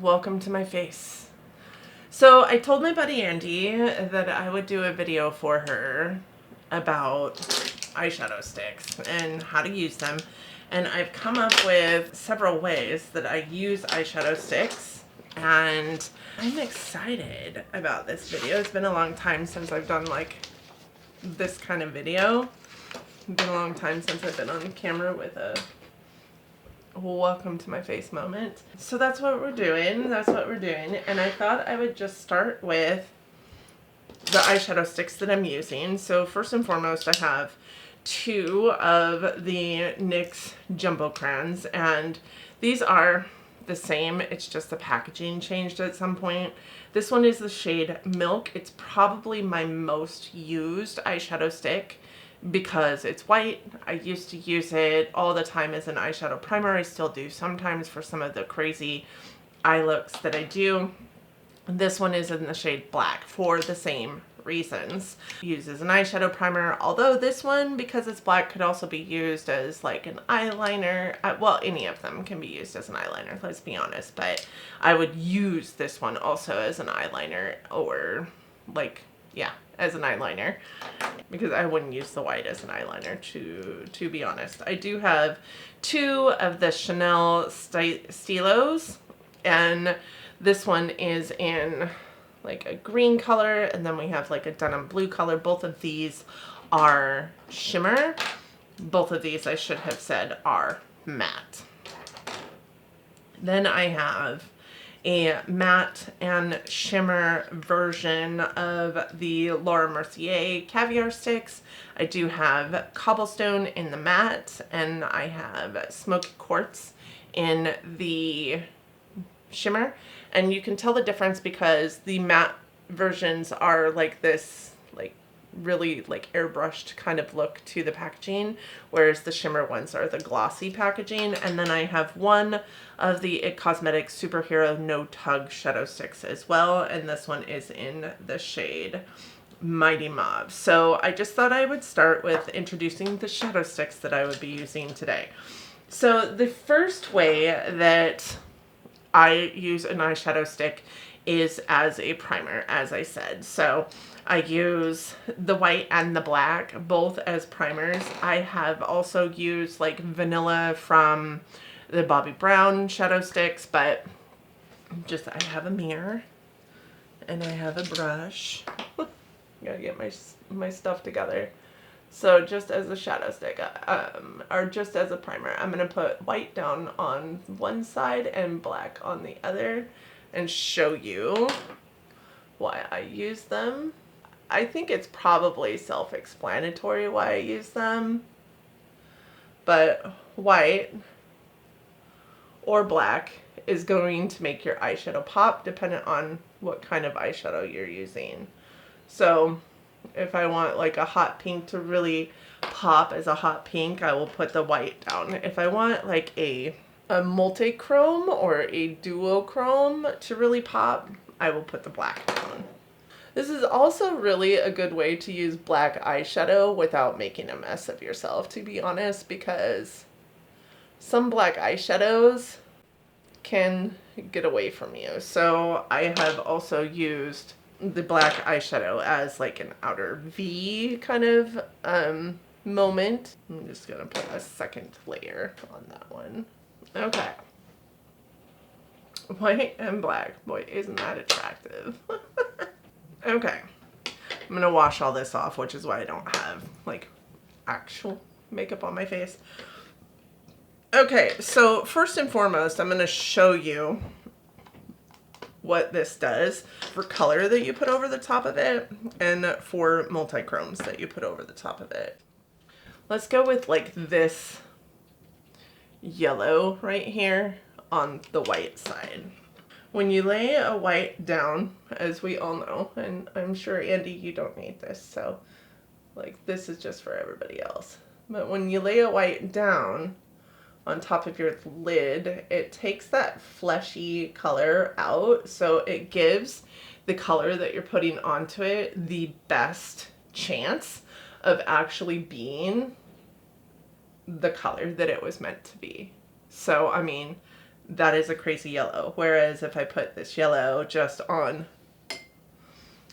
welcome to my face. So I told my buddy Andy that I would do a video for her about eyeshadow sticks and how to use them. And I've come up with several ways that I use eyeshadow sticks, and I'm excited about this video. It's been a long time since I've done like this kind of video. It's been a long time since I've been on camera with a welcome to my face moment. So that's what we're doing. And I thought I would just start with the eyeshadow sticks that I'm using. So first and foremost, I have two of the NYX Jumbo Crayons, and these are the same. It's just the packaging changed at some point. This one is the shade Milk. It's probably my most used eyeshadow stick because it's white. I used to use it all the time as an eyeshadow primer. I still do sometimes for some of the crazy eye looks that I do. This one is in the shade Black for the same reasons. Used as an eyeshadow primer, although this one, because it's black, could also be used as like an eyeliner. Well, any of them can be used as an eyeliner, let's be honest, but I would use this one also as an eyeliner, or like, yeah, as an eyeliner, because I wouldn't use the white as an eyeliner, to be honest. I do have two of the Chanel Stylos, and this one is in like a green color, and then we have like a denim blue color. Both of these are shimmer. Both of these, I should have said, are matte. Then I have a matte and shimmer version of the Laura Mercier Caviar sticks. I do have Cobblestone in the matte, and I have Smoky Quartz in the shimmer. And you can tell the difference because the matte versions are like this, like really like airbrushed kind of look to the packaging, whereas the shimmer ones are the glossy packaging. And then I have one of the IT Cosmetics Superhero No Tug shadow sticks as well, and this one is in the shade Mighty Mauve. So I just thought I would start with introducing the shadow sticks that I would be using today. So the first way that I use an eyeshadow stick is as a primer, as I said. So I use the white and the black both as primers. I have also used like vanilla from the Bobbi Brown shadow sticks, but just I have a mirror and I have a brush. Gotta get my stuff together. So just as a shadow stick, or just as a primer, I'm going to put white down on one side and black on the other and show you why I use them. I think it's probably self-explanatory why I use them, but white or black is going to make your eyeshadow pop depending on what kind of eyeshadow you're using. So if I want like a hot pink to really pop as a hot pink, I will put the white down. If I want like a multi-chrome or a duochrome to really pop, I will put the black down. This is also really a good way to use black eyeshadow without making a mess of yourself, to be honest, because some black eyeshadows can get away from you. So I have also used the black eyeshadow as like an outer V kind of moment. I'm just gonna put a second layer on that one. Okay. White and black. Boy, isn't that attractive. Okay. I'm gonna wash all this off, which is why I don't have like actual makeup on my face. Okay, so first and foremost, I'm gonna show you what this does for color that you put over the top of it and for multi-chromes that you put over the top of it. Let's go with like this yellow right here on the white side. When you lay a white down, as we all know, and I'm sure Andy, you don't need this, so like this is just for everybody else. But when you lay a white down on top of your lid, it takes that fleshy color out, so it gives the color that you're putting onto it the best chance of actually being the color that it was meant to be. So I mean, that is a crazy yellow. Whereas if I put this yellow just on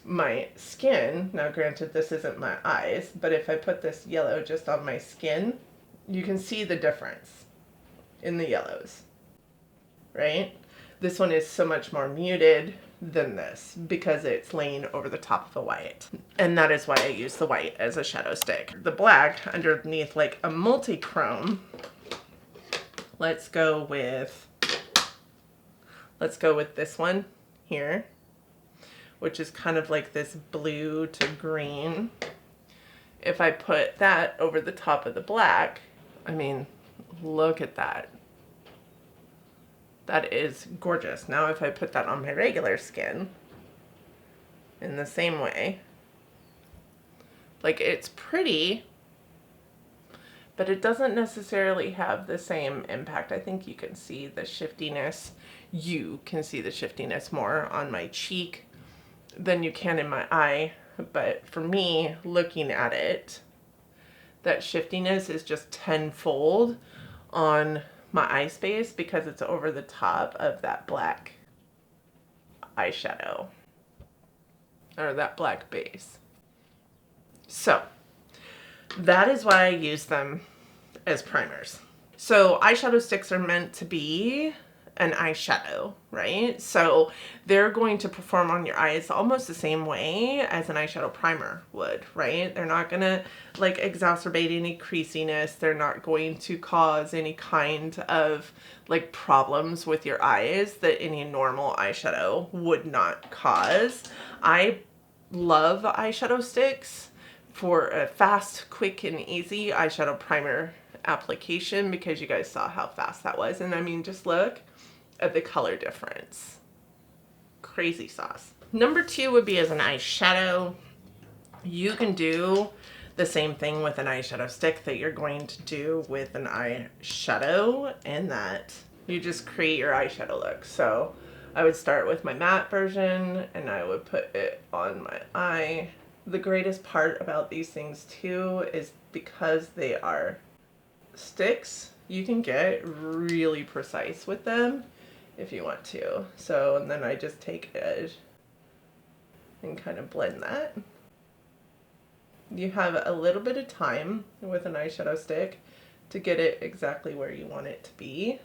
my skin, now granted this isn't my eyes, but if I put this yellow just on my skin, you can see the difference in the yellows, right? This one is so much more muted than this because it's laying over the top of the white. And that is why I use the white as a shadow stick. The black underneath like a multi-chrome, let's go with this one here, which is kind of like this blue to green. If I put that over the top of the black, I mean, look at that. That is gorgeous. Now if I put that on my regular skin in the same way, like it's pretty, but it doesn't necessarily have the same impact. I think you can see the shiftiness. You can see the shiftiness more on my cheek than you can in my eye. But for me, looking at it, that shiftiness is just tenfold on my eye space because it's over the top of that black eyeshadow or that black base. So that is why I use them as primers. So eyeshadow sticks are meant to be an eyeshadow, right? So they're going to perform on your eyes almost the same way as an eyeshadow primer would, right? They're not gonna like exacerbate any creasiness. They're not going to cause any kind of like problems with your eyes that any normal eyeshadow would not cause. I love eyeshadow sticks for a fast, quick, and easy eyeshadow primer application because you guys saw how fast that was. And I mean, just look at the color difference. Crazy sauce. Number 2 would be as an eyeshadow. You can do the same thing with an eyeshadow stick that you're going to do with an eyeshadow, and that you just create your eyeshadow look. So I would start with my matte version and I would put it on my eye. The greatest part about these things too is because they are sticks, you can get really precise with them if you want to. So, and then I just take it and kind of blend that. You have a little bit of time with an eyeshadow stick to get it exactly where you want it to be.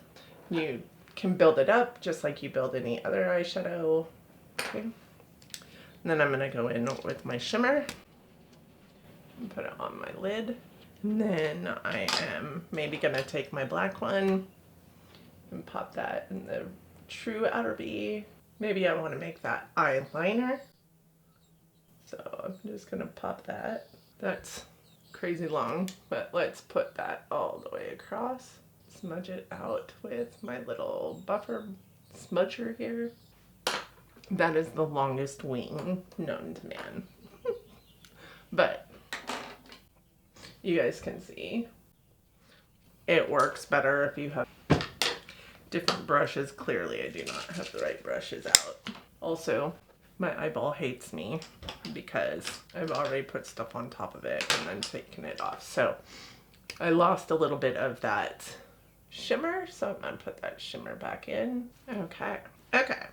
You can build it up just like you build any other eyeshadow. Okay. And then I'm gonna go in with my shimmer and put it on my lid. And then I am maybe gonna take my black one and pop that in the true outer V. Maybe I want to make that eyeliner. So I'm just gonna pop that. That's crazy long, but let's put that all the way across. Smudge it out with my little buffer smudger here. That is the longest wing known to man. But you guys can see it works better if you have different brushes. Clearly I do not have the right brushes out. Also, my eyeball hates me because I've already put stuff on top of it and then taken it off. So I lost a little bit of that shimmer, so I'm gonna put that shimmer back in. Okay.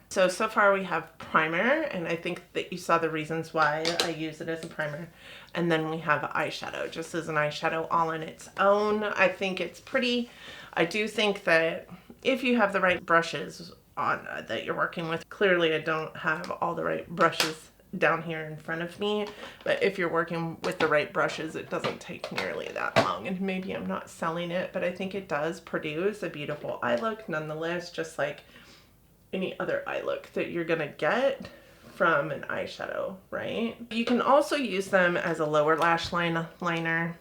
So far we have primer, and I think that you saw the reasons why I use it as a primer. And then we have eyeshadow, just as an eyeshadow all on its own. I think it's pretty. I do think that if you have the right brushes on that you're working with, clearly I don't have all the right brushes down here in front of me, but if you're working with the right brushes, it doesn't take nearly that long. And maybe I'm not selling it, but I think it does produce a beautiful eye look nonetheless, just like any other eye look that you're gonna get from an eyeshadow, right? You can also use them as a lower lash line liner.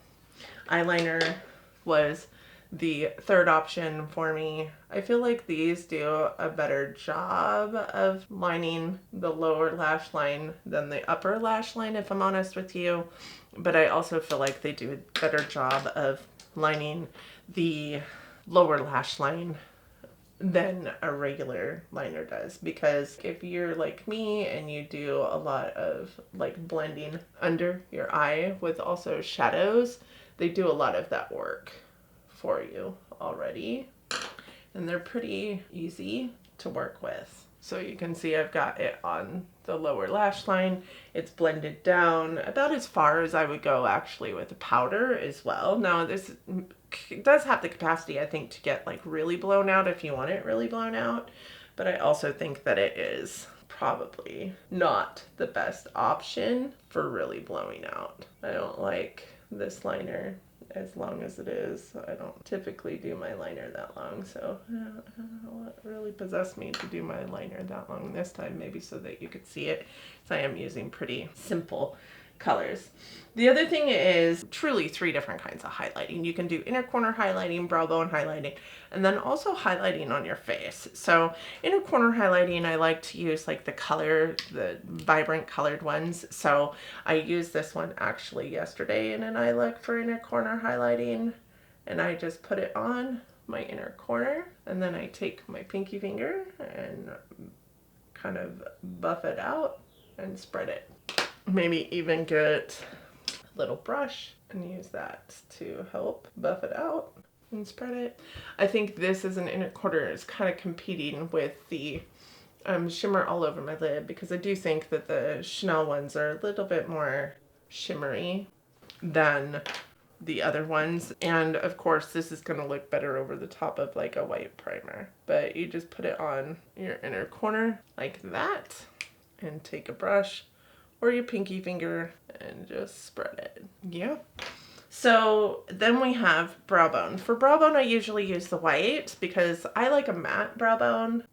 Eyeliner was the third option for me. I feel like these do a better job of lining the lower lash line than the upper lash line, if I'm honest with you. But I also feel like they do a better job of lining the lower lash line than a regular liner does, because if you're like me and you do a lot of like blending under your eye with also shadows, they do a lot of that work for you already. and they're pretty easy to work with. So you can see I've got it on the lower lash line. It's blended down about as far as I would go actually with the powder as well. Now this does have the capacity, I think, to get like really blown out if you want it really blown out. But I also think that it is probably not the best option for really blowing out. I don't like this liner as long as it is. I don't typically do my liner that long, so I don't know what really possessed me to do my liner that long this time, maybe so that you could see it. So I am using pretty simple colors. The other thing is truly 3 different kinds of highlighting. You can do inner corner highlighting, brow bone highlighting, and then also highlighting on your face. So inner corner highlighting, I like to use like the vibrant colored ones. So I used this one actually yesterday in an eye look for inner corner highlighting, and I just put it on my inner corner, and then I take my pinky finger and kind of buff it out and spread it. Maybe even get a little brush and use that to help buff it out and spread it. I think this as an inner corner is kind of competing with the shimmer all over my lid, because I do think that the Chanel ones are a little bit more shimmery than the other ones. And of course this is going to look better over the top of like a white primer. But you just put it on your inner corner like that and take a brush or your pinky finger and just spread it. Yeah. So then we have brow bone. For brow bone, I usually use the white because I like a matte brow bone.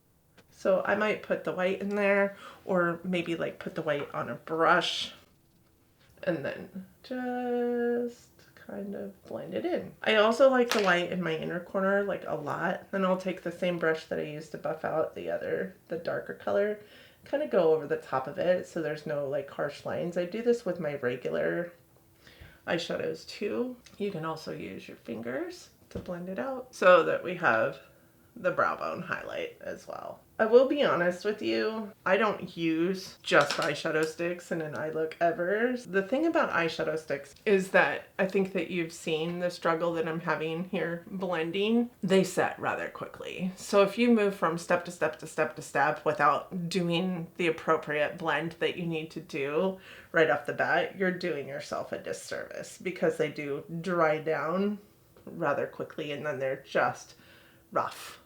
So I might put the white in there, or maybe like put the white on a brush and then just kind of blend it in. I also like the white in my inner corner like a lot. Then I'll take the same brush that I used to buff out the darker color, kind of go over the top of it so there's no like harsh lines. I do this with my regular eyeshadows too. You can also use your fingers to blend it out so that we have the brow bone highlight as well. I will be honest with you, I don't use just eyeshadow sticks in an eye look ever. The thing about eyeshadow sticks is that I think that you've seen the struggle that I'm having here blending. They set rather quickly. So if you move from step to step to step to step without doing the appropriate blend that you need to do right off the bat, you're doing yourself a disservice, because they do dry down rather quickly and then they're just rough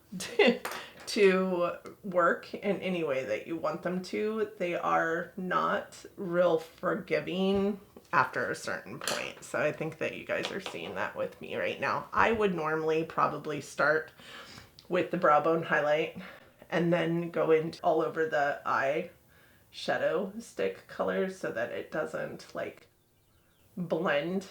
to work in any way that you want them to. They are not real forgiving after a certain point. So I think that you guys are seeing that with me right now. I would normally probably start with the brow bone highlight and then go into all over the eye shadow stick colors so that it doesn't like blend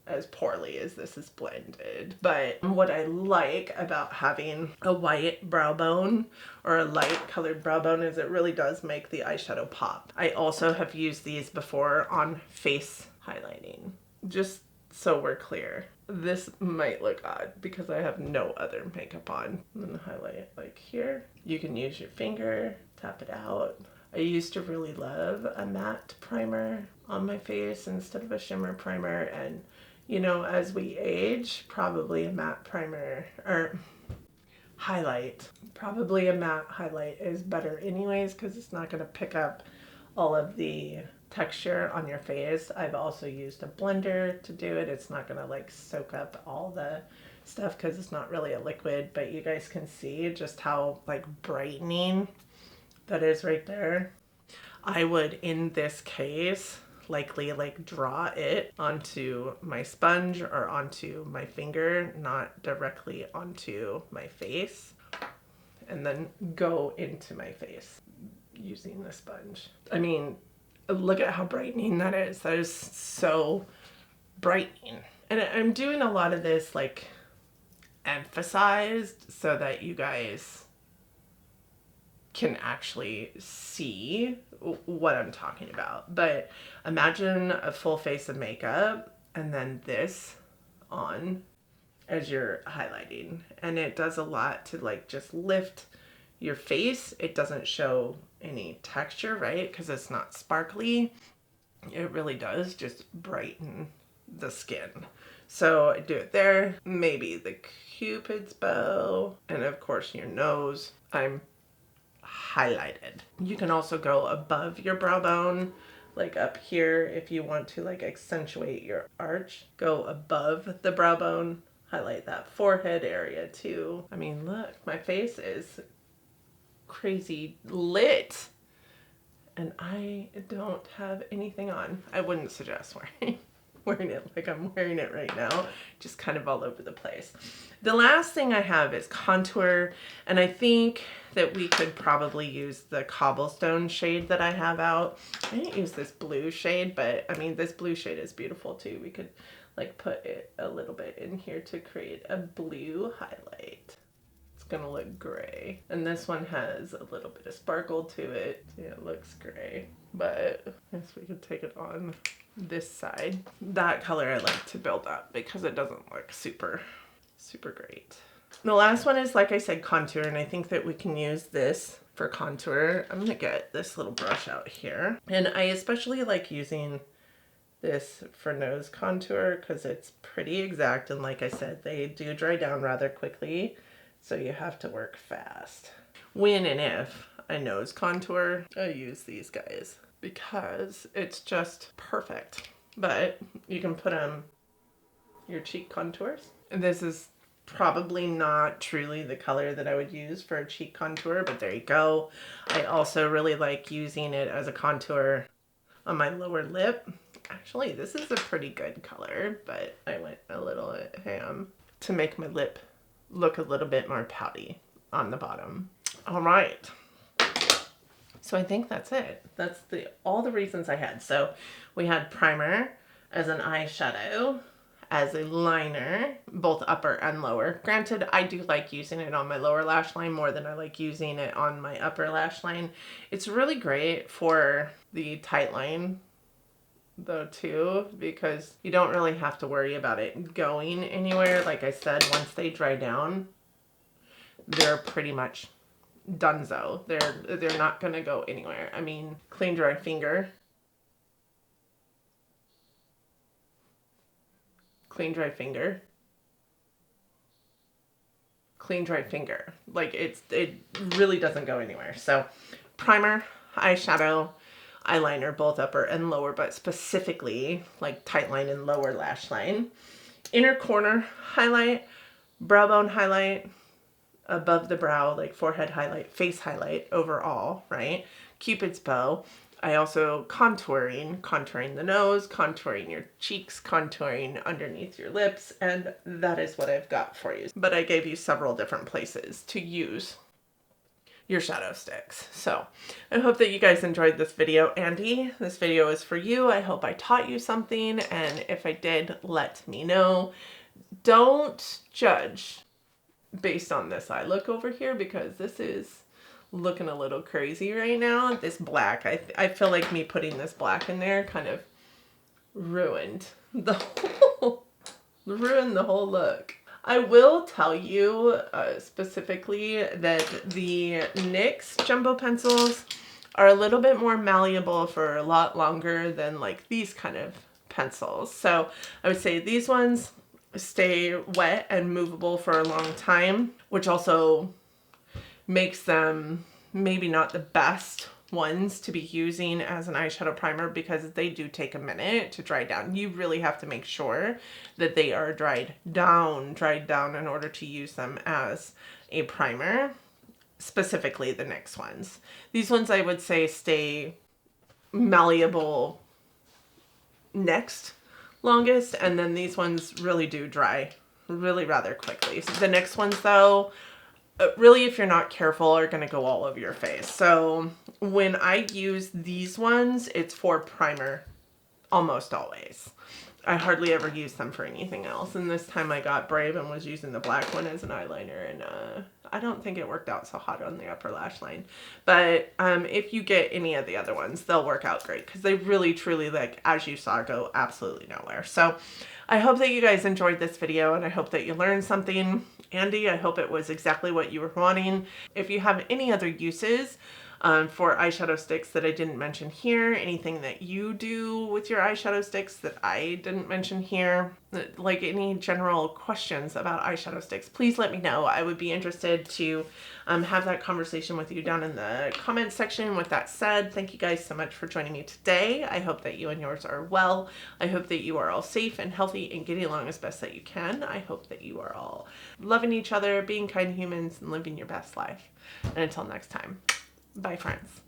as poorly as this is blended. But what I like about having a white brow bone or a light colored brow bone is it really does make the eyeshadow pop. I also have used these before on face highlighting. Just so we're clear, this might look odd because I have no other makeup on. I'm gonna highlight it like here. You can use your finger, tap it out. I used to really love a matte primer on my face instead of a shimmer primer, and you know, as we age, probably a matte primer or highlight, probably a matte highlight is better anyways, because it's not going to pick up all of the texture on your face. I've also used a blender to do it. It's not going to like soak up all the stuff because it's not really a liquid, but you guys can see just how like brightening that is right there. I would, in this case, likely like draw it onto my sponge or onto my finger, not directly onto my face, and then go into my face using the sponge. I mean, look at how brightening that is. That is so brightening. And I'm doing a lot of this like emphasized so that you guys can actually see what I'm talking about. But imagine a full face of makeup and then this on as you're highlighting, and it does a lot to like just lift your face. It doesn't show any texture, right? Because it's not sparkly. It really does just brighten the skin. So I do it there, maybe the Cupid's bow, and of course your nose. I'm highlighted. You can also go above your brow bone, like up here if you want to like accentuate your arch. Go above the brow bone, highlight that forehead area too. I mean, look, my face is crazy lit and I don't have anything on. I wouldn't suggest wearing it like I'm wearing it right now, just kind of all over the place. The last thing I have is contour, and I think that we could probably use the cobblestone shade that I have out. I didn't use this blue shade, but I mean, this blue shade is beautiful too. We could like put it a little bit in here to create a blue highlight. It's gonna look gray. And this one has a little bit of sparkle to it. Yeah, it looks gray, but I guess we could take it on this side. That color I like to build up because it doesn't look super great. The last one is, like I said, contour, and I think that we can use this for contour. I'm gonna get this little brush out here, and I especially like using this for nose contour because it's pretty exact, and like I said, they do dry down rather quickly, so you have to work fast. When and if I nose contour, I use these guys because it's just perfect. But you can put on your cheek contours. And this is probably not truly the color that I would use for a cheek contour, but there you go. I also really like using it as a contour on my lower lip. Actually, this is a pretty good color, but I went a little ham to make my lip look a little bit more pouty on the bottom. All right. So I think that's it. That's all the reasons I had. So we had primer as an eyeshadow, as a liner, both upper and lower. Granted, I do like using it on my lower lash line more than I like using it on my upper lash line. It's really great for the tight line though too, because you don't really have to worry about it going anywhere. Like I said, once they dry down, they're pretty much donezo. They're not gonna go anywhere. I mean, clean dry finger. Clean dry finger. Clean dry finger. Like it really doesn't go anywhere. So primer, eyeshadow, eyeliner, both upper and lower, but specifically like tight line and lower lash line. Inner corner highlight, brow bone highlight, above the brow, like forehead highlight, face highlight overall, right? Cupid's bow. I also contouring the nose, contouring your cheeks, contouring underneath your lips, and that is what I've got for you. But I gave you several different places to use your shadow sticks. So I hope that you guys enjoyed this video. Andy, this video is for you. I hope I taught you something, and if I did, let me know. Don't judge based on this eye look over here, because this is looking a little crazy right now. This black, I feel like me putting this black in there kind of ruined the whole look. I will tell you specifically that the NYX jumbo pencils are a little bit more malleable for a lot longer than like these kind of pencils. So I would say these ones stay wet and movable for a long time, which also makes them maybe not the best ones to be using as an eyeshadow primer, because they do take a minute to dry down. You really have to make sure that they are dried down in order to use them as a primer, specifically the NYX ones. These ones I would say stay malleable next longest, and then these ones really do dry really rather quickly. So the NYX ones though, really if you're not careful, are going to go all over your face. So when I use these ones, it's for primer almost always. I hardly ever use them for anything else. And this time I got brave and was using the black one as an eyeliner, and I don't think it worked out so hot on the upper lash line. But if you get any of the other ones, they'll work out great, because they really truly, like as you saw, go absolutely nowhere. So I hope that you guys enjoyed this video, and I hope that you learned something. Andy, I hope it was exactly what you were wanting. If you have any other uses for eyeshadow sticks that I didn't mention here, anything that you do with your eyeshadow sticks that I didn't mention here, like any general questions about eyeshadow sticks, please let me know. I would be interested to have that conversation with you down in the comments section. With that said, thank you guys so much for joining me today. I hope that you and yours are well. I hope that you are all safe and healthy and getting along as best that you can. I hope that you are all loving each other, being kind humans, and living your best life. And until next time, bye friends.